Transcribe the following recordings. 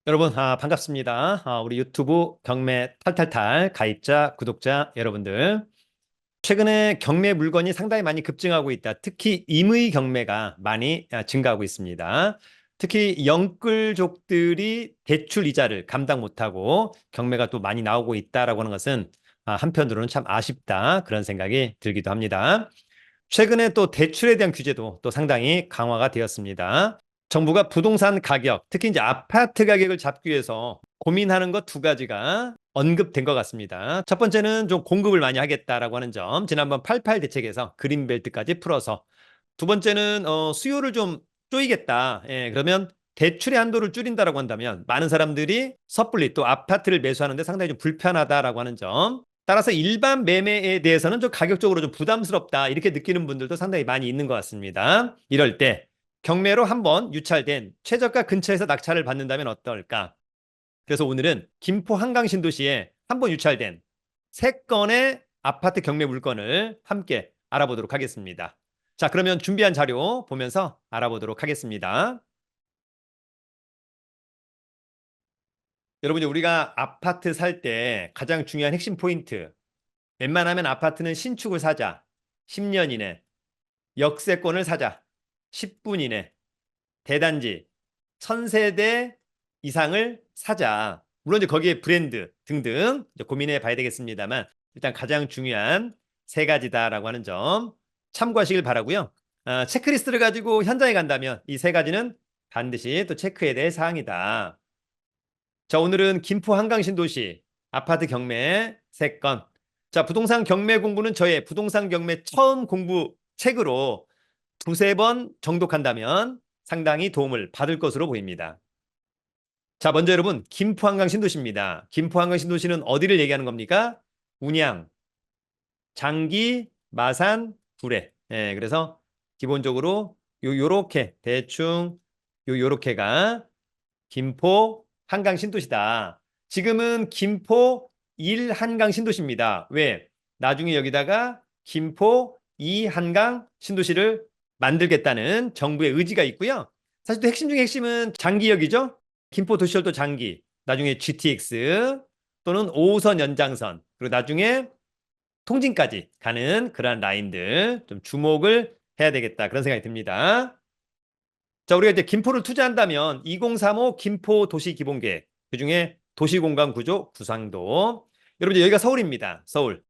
여러분, 반갑습니다. 우리 유튜브 경매 탈탈탈 가입자, 구독자 여러분들. 최근에 경매 물건이 상당히 많이 급증하고 있다. 특히 임의 경매가 많이 증가하고 있습니다. 특히 영끌족들이 대출 이자를 감당 못하고 경매가 또 많이 나오고 있다라고 하는 것은 한편으로는 참 아쉽다. 그런 생각이 들기도 합니다. 최근에 또 대출에 대한 규제도 또 상당히 강화가 되었습니다. 정부가 부동산 가격, 특히 이제 아파트 가격을 잡기 위해서 고민하는 것 두 가지가 언급된 것 같습니다. 첫 번째는 좀 공급을 많이 하겠다라고 하는 점, 지난번 88 대책에서 그린벨트까지 풀어서. 두 번째는 수요를 좀 쪼이겠다. 예, 그러면 대출의 한도를 줄인다라고 한다면 많은 사람들이 섣불리 또 아파트를 매수하는데 상당히 좀 불편하다라고 하는 점. 따라서 일반 매매에 대해서는 좀 가격적으로 좀 부담스럽다 이렇게 느끼는 분들도 상당히 많이 있는 것 같습니다. 이럴 때 경매로 한번 유찰된 최저가 근처에서 낙찰을 받는다면 어떨까? 그래서 오늘은 김포 한강 신도시에 한번 유찰된 3건의 아파트 경매 물건을 함께 알아보도록 하겠습니다. 자, 그러면 준비한 자료 보면서 알아보도록 하겠습니다. 여러분, 우리가 아파트 살 때 가장 중요한 핵심 포인트, 웬만하면 아파트는 신축을 사자 10년 이내, 역세권을 사자 10분 이내, 대단지 1000세대 이상을 사자. 물론 이제 거기에 브랜드 등등 이제 고민해 봐야 되겠습니다만 일단 가장 중요한 3가지다라고 하는 점 참고하시길 바라고요. 체크리스트를 가지고 현장에 간다면 이 3가지는 반드시 또 체크해야 될 사항이다. 자, 오늘은 김포 한강 신도시 아파트 경매 3건. 자, 부동산 경매 공부는 저의 부동산 경매 처음 공부 책으로 2~3번 정독한다면 상당히 도움을 받을 것으로 보입니다. 자, 먼저 여러분, 김포 한강 신도시입니다. 김포 한강 신도시는 어디를 얘기하는 겁니까? 운양, 장기, 마산, 구례. 예, 그래서 기본적으로 요렇게 대충 요렇게가 김포 한강 신도시다. 지금은 김포 1 한강 신도시입니다. 왜? 나중에 여기다가 김포 2 한강 신도시를 만들겠다는 정부의 의지가 있고요. 사실 또 핵심 중에 핵심은 장기역이죠. 김포 도시철도 장기, 나중에 GTX 또는 5호선 연장선, 그리고 나중에 통진까지 가는 그러한 라인들 좀 주목을 해야 되겠다. 그런 생각이 듭니다. 자, 우리가 이제 김포를 투자한다면 2035 김포 도시기본계획, 그중에 도시공간구조 구상도. 여러분, 여기가 서울입니다. 서울.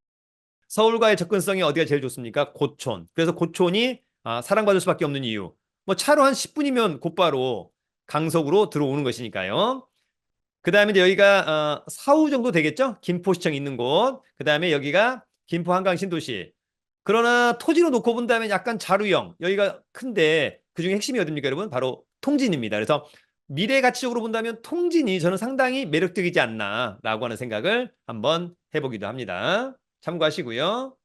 서울과의 접근성이 어디가 제일 좋습니까? 고촌. 그래서 고촌이 사랑받을 수밖에 없는 이유. 뭐 차로 한 10분이면 곧바로 강석으로 들어오는 것이니까요. 그 다음에 이제 여기가 사후 정도 되겠죠? 김포시청 있는 곳. 그 다음에 여기가 김포 한강 신도시. 그러나 토지로 놓고 본다면 약간 자루형. 여기가 큰데 그중에 핵심이 어딥니까, 여러분? 바로 통진입니다. 그래서 미래 가치적으로 본다면 통진이 저는 상당히 매력적이지 않나라고 하는 생각을 한번 해보기도 합니다. 참고하시고요.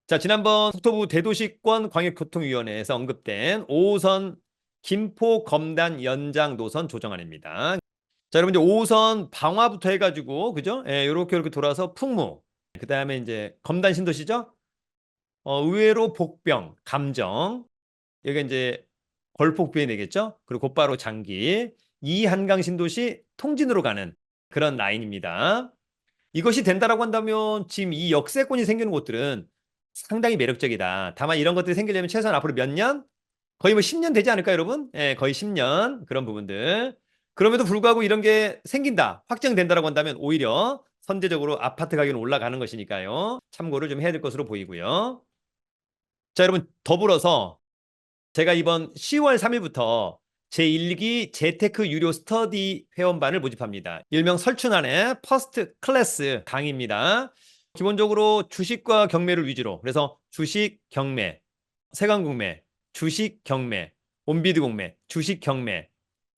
자, 지난번 국토부 대도시권 광역교통위원회에서 언급된 5호선 김포 검단 연장 노선 조정안입니다. 자, 여러분, 이제 5호선 방화부터 해가지고, 그죠? 예, 요렇게 돌아서 풍무. 그 다음에 이제 검단 신도시죠? 의외로 복병, 감정. 여기가 이제 걸폭부에 되겠죠? 그리고 곧바로 장기. 이 한강 신도시 통진으로 가는 그런 라인입니다. 이것이 된다라고 한다면 지금 이 역세권이 생기는 곳들은 상당히 매력적이다. 다만 이런 것들이 생기려면 최소한 앞으로 몇 년? 거의 뭐 10년 되지 않을까요, 여러분? 예, 거의 10년 그런 부분들. 그럼에도 불구하고 이런 게 생긴다, 확정된다라고 한다면 오히려 선제적으로 아파트 가격은 올라가는 것이니까요. 참고를 좀 해야 될 것으로 보이고요. 자, 여러분, 더불어서 제가 이번 10월 3일부터 제1기 재테크 유료 스터디 회원반을 모집합니다. 일명 설춘환의 퍼스트 클래스 강의입니다. 기본적으로 주식과 경매를 위주로, 그래서 주식 경매, 세관공매, 주식 경매, 온비드 공매, 주식 경매,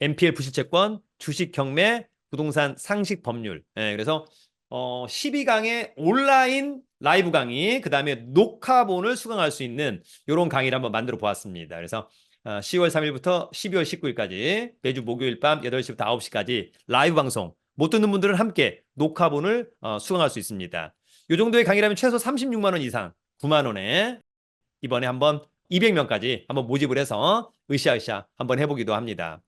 NPL 부실채권, 주식 경매, 부동산 상식 법률. 예, 그래서 12강의 온라인 라이브 강의, 그 다음에 녹화본을 수강할 수 있는 이런 강의를 한번 만들어 보았습니다. 그래서 10월 3일부터 12월 19일까지 매주 목요일 밤 8시부터 9시까지 라이브 방송, 못 듣는 분들은 함께 녹화본을 수강할 수 있습니다. 이 정도의 강의라면 최소 36만 원 이상, 9만 원에 이번에 한번 200명까지 한번 모집을 해서 으쌰으쌰 한번 해보기도 합니다.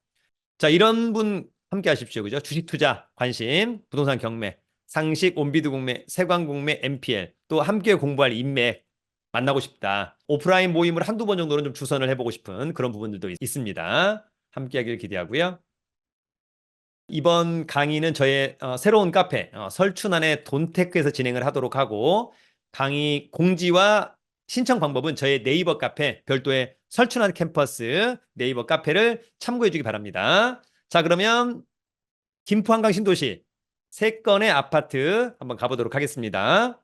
자, 이런 분 함께 하십시오. 그죠? 주식 투자, 관심, 부동산 경매, 상식, 온비드 공매, 세관 공매, MPL, 또 함께 공부할 인맥, 만나고 싶다. 오프라인 모임을 한두 번 정도는 좀 주선을 해보고 싶은 그런 부분들도 있습니다. 함께 하길 기대하고요. 이번 강의는 저의 새로운 카페 설춘환의 돈테크에서 진행을 하도록 하고, 강의 공지와 신청 방법은 저의 네이버 카페 별도의 설춘환 캠퍼스 네이버 카페를 참고해 주기 바랍니다. 자, 그러면 김포 한강 신도시 3건의 아파트 한번 가보도록 하겠습니다.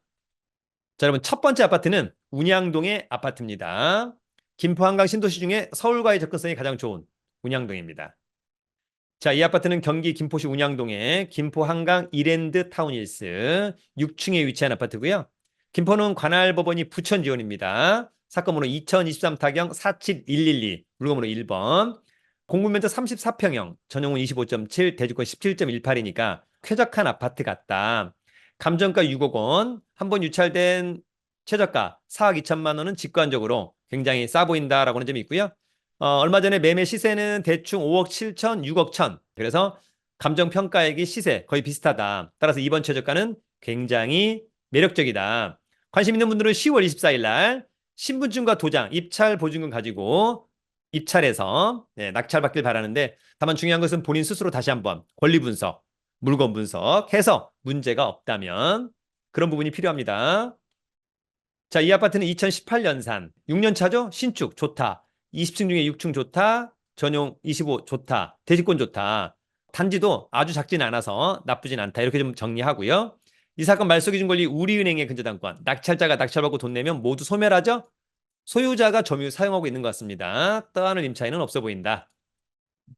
자, 여러분, 첫 번째 아파트는 운양동의 아파트입니다. 김포 한강 신도시 중에 서울과의 접근성이 가장 좋은 운양동입니다. 자, 이 아파트는 경기 김포시 운양동의 김포 한강 이랜드 타운힐스 6층에 위치한 아파트고요. 김포는 관할법원이 부천 지원입니다. 사건번호 2023 타경 47112, 물건번호 1번. 공급면적 34평형, 전용은 25.7, 대지권 17.18이니까 쾌적한 아파트 같다. 감정가 6억 원, 한 번 유찰된 최저가 4억 2천만 원은 직관적으로 굉장히 싸 보인다라고 하는 점이 있고요. 얼마 전에 매매 시세는 대충 5억 7천, 6억 천. 그래서 감정평가액이 시세 거의 비슷하다. 따라서 이번 최저가는 굉장히 매력적이다. 관심 있는 분들은 10월 24일 날 신분증과 도장, 입찰 보증금 가지고 입찰해서 낙찰받길 바라는데, 다만 중요한 것은 본인 스스로 다시 한번 권리 분석, 물건 분석해서 문제가 없다면 그런 부분이 필요합니다. 자, 이 아파트는 2018년산 6년 차죠? 신축 좋다. 20층 중에 6층 좋다. 전용 25 좋다. 대지권 좋다. 단지도 아주 작지는 않아서 나쁘진 않다. 이렇게 좀 정리하고요. 이 사건 말소기준 권리 우리은행의 근저당권. 낙찰자가 낙찰받고 돈 내면 모두 소멸하죠? 소유자가 점유 사용하고 있는 것 같습니다. 떠하는 임차인은 없어 보인다.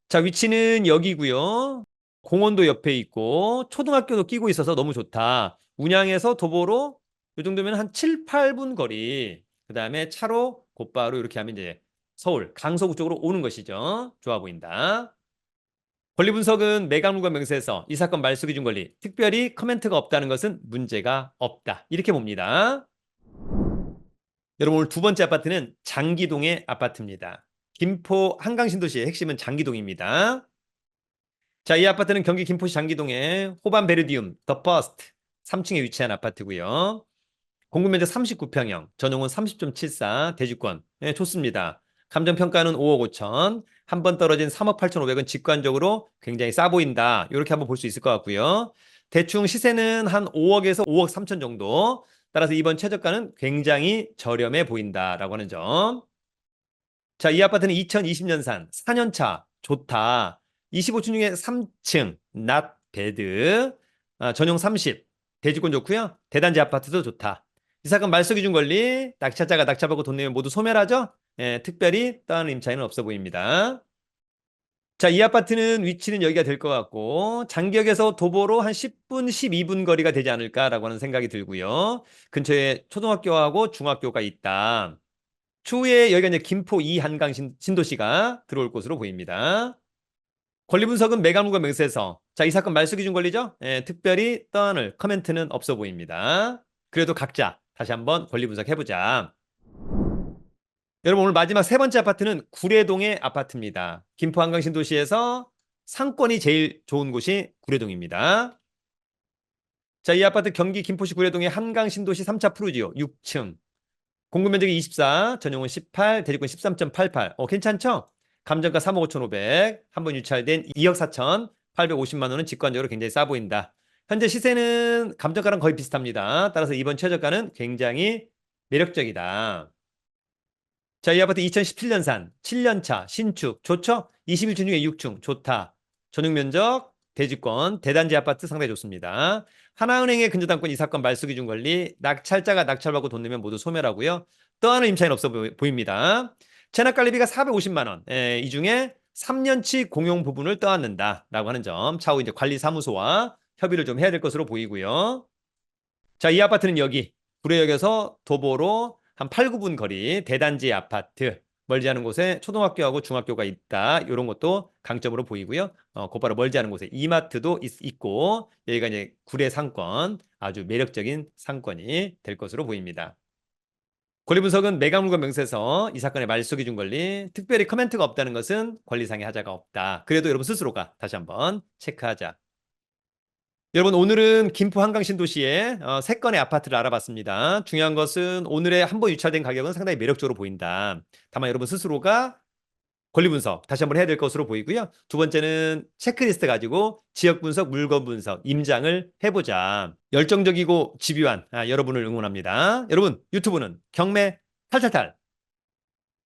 자, 위치는 여기고요. 공원도 옆에 있고 초등학교도 끼고 있어서 너무 좋다. 운양에서 도보로 이 정도면 한 7, 8분 거리. 그 다음에 차로 곧바로 이렇게 하면 이제 서울 강서구 쪽으로 오는 것이죠. 좋아 보인다. 권리 분석은 매각물과 명세에서 이 사건 말소 기준 권리, 특별히 커멘트가 없다는 것은 문제가 없다. 이렇게 봅니다. 여러분, 오늘 두 번째 아파트는 장기동의 아파트입니다. 김포 한강신도시의 핵심은 장기동입니다. 자, 이 아파트는 경기 김포시 장기동의 호반 베르디움 더 퍼스트 3층에 위치한 아파트고요. 공급면적 39평형, 전용은 30.74, 대지권. 네, 좋습니다. 감정평가는 5억 5천, 한 번 떨어진 3억 8천5백은 직관적으로 굉장히 싸 보인다. 이렇게 한번 볼 수 있을 것 같고요. 대충 시세는 한 5억에서 5억 3천 정도. 따라서 이번 최저가는 굉장히 저렴해 보인다라고 하는 점. 자, 이 아파트는 2020년산 4년차 좋다. 25층 중에 3층 not bad. 전용 30. 대지권 좋고요. 대단지 아파트도 좋다. 이 사건 말소 기준 권리, 낙찰자가 낙찰받고 돈 내면 모두 소멸하죠? 특별히 떠나는 임차인은 없어 보입니다. 자, 이 아파트는 위치는 여기가 될 것 같고, 장기역에서 도보로 한 10분, 12분 거리가 되지 않을까라고 하는 생각이 들고요. 근처에 초등학교하고 중학교가 있다. 추후에 여기가 이제 김포 이한강 신도시가 들어올 것으로 보입니다. 권리 분석은 매각물과 명세서. 자, 이 사건 말소 기준 권리죠? 특별히 떠안을 커멘트는 없어 보입니다. 그래도 각자 다시 한번 권리 분석해보자. 여러분, 오늘 마지막 세 번째 아파트는 구례동의 아파트입니다. 김포 한강 신도시에서 상권이 제일 좋은 곳이 구례동입니다. 자, 이 아파트 경기 김포시 구례동의 한강 신도시 3차 푸르지오 6층. 공급면적이 24, 전용은 18, 대지권 13.88. 괜찮죠? 감정가 3억 5천5백, 한번 유찰된 2억 4천 850만 원은 직관적으로 굉장히 싸 보인다. 현재 시세는 감정가랑 거의 비슷합니다. 따라서 이번 최저가는 굉장히 매력적이다. 자, 이 아파트 2017년산 7년차 신축 좋죠? 21층 중에 6층 좋다. 전용면적, 대지권, 대단지 아파트 상당히 좋습니다. 하나은행의 근저당권 이 사건 말소 기준 권리, 낙찰자가 낙찰받고 돈 내면 모두 소멸하고요. 떠하는 임차인 없어 보입니다. 체납관리비가 450만 원. 이 중에 3년치 공용 부분을 떠안는다라고 하는 점. 차후 이제 관리사무소와 협의를 좀 해야 될 것으로 보이고요. 자, 이 아파트는 여기 구례역에서 도보로 한 8, 9분 거리 대단지 아파트, 멀지 않은 곳에 초등학교하고 중학교가 있다. 이런 것도 강점으로 보이고요. 곧바로 멀지 않은 곳에 이마트도 있고, 여기가 이제 구례 상권, 아주 매력적인 상권이 될 것으로 보입니다. 권리 분석은 매각물건 명세서, 이 사건의 말소기 준 권리, 특별히 커멘트가 없다는 것은 권리상의 하자가 없다. 그래도 여러분 스스로가 다시 한번 체크하자. 여러분 오늘은 김포 한강 신도시의 3건의 아파트를 알아봤습니다. 중요한 것은 오늘의 한 번 유찰된 가격은 상당히 매력적으로 보인다. 다만 여러분 스스로가 권리 분석 다시 한번 해야 될 것으로 보이고요. 두 번째는 체크리스트 가지고 지역 분석, 물건 분석, 임장을 해보자. 열정적이고 집요한 여러분을 응원합니다. 여러분 유튜브는 경매 탈탈탈